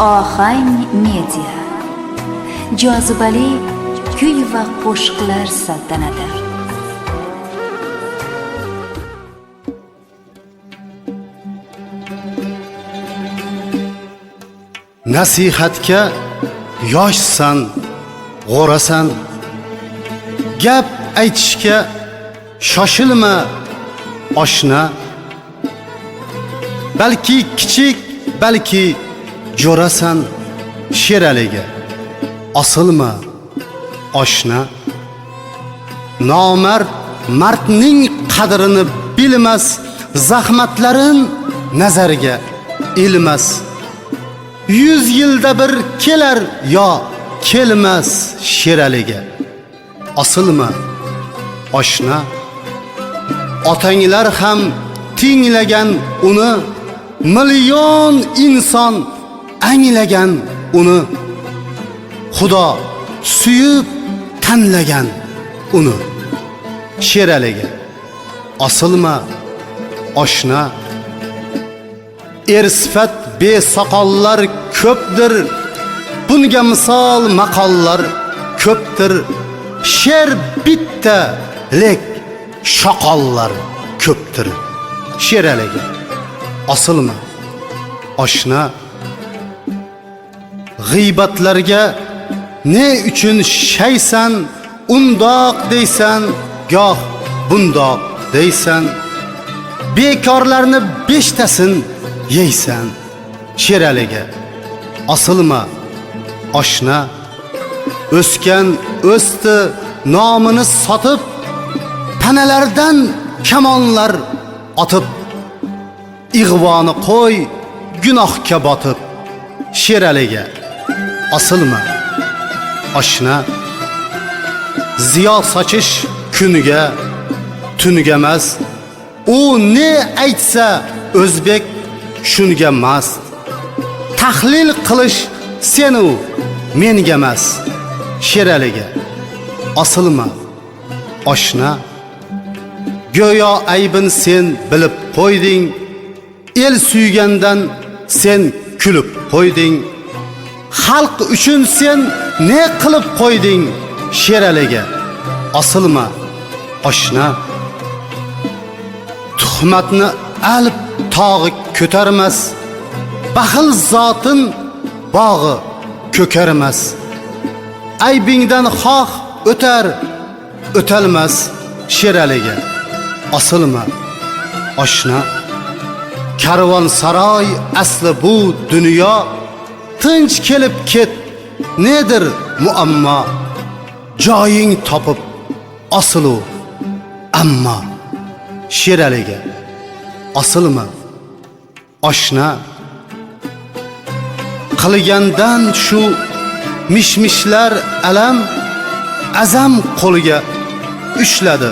Ohang media. Jozibali kuy va qo'shiqlar saltanati. Nasihatga yoshsan, g'o'rasan. Gap aytishga shoshilma, oshna. Balki kichik, balki jo'rasan. Sheraliga osilma, oshna. Nomard mardning qadrini bilmas, zahmatlarin nazariga ilmas. 100 yilda bir kelar yo kelmas Sheraliga. Osilma, oshna. Otanglar ham tinglagan uni, million inson anglagan uni. Xudo suyib tanlagan uni. Sheraliga osilma, oshna. Sifat besoqollar ko'pdir, bunga misol maqollar ko'pdir. Sher bitta, lek shoqollar ko'pdir. Sheraliga osilma, oshna. G'iybatlarga ne uchun shaysan, undoq deysan, goh bundoq deysan. Bekorlarni beshtasin yeysan. Sheraliga osilma, oshna. O'sgan o'sdi nomini sotib, panalardan kamonlar otib. Ig'voni qo'y gunohga botib. Sheraliga osilma, oshna. Ziyo sochish kuniga tuniga emas, u ne aytsa o'zbek shunga mast. Tahlil qilish sen u menga emas. Sheraliga osilma, oshna. Go'yo aybin sen bilib qo'yding, el suygandan sen kulib qo'yding. Xalq uchun sen ne qilib qo'yding? Sheraliga osilma, oshna. Tuhmatni alib tog'i ko'tarmas, baxil zotin bog'i ko'karmas. Aybingdan xoh o'tar, o'talmas. Sheraliga osilma, oshna. Karvon saroy asli bu dunyo, tinch kelib ket, nedir muammo? Joying topib osilu ammo. Sheraliga osilma, oshna. Qilgandan shu mishmishlar alam, azam qo'liga ushladi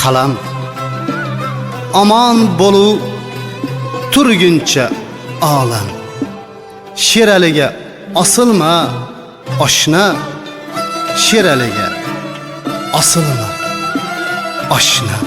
qalam. Aman bo'lu turguncha olam. Sheraliga osilma, oshna. Sheraliga osilma, oshna.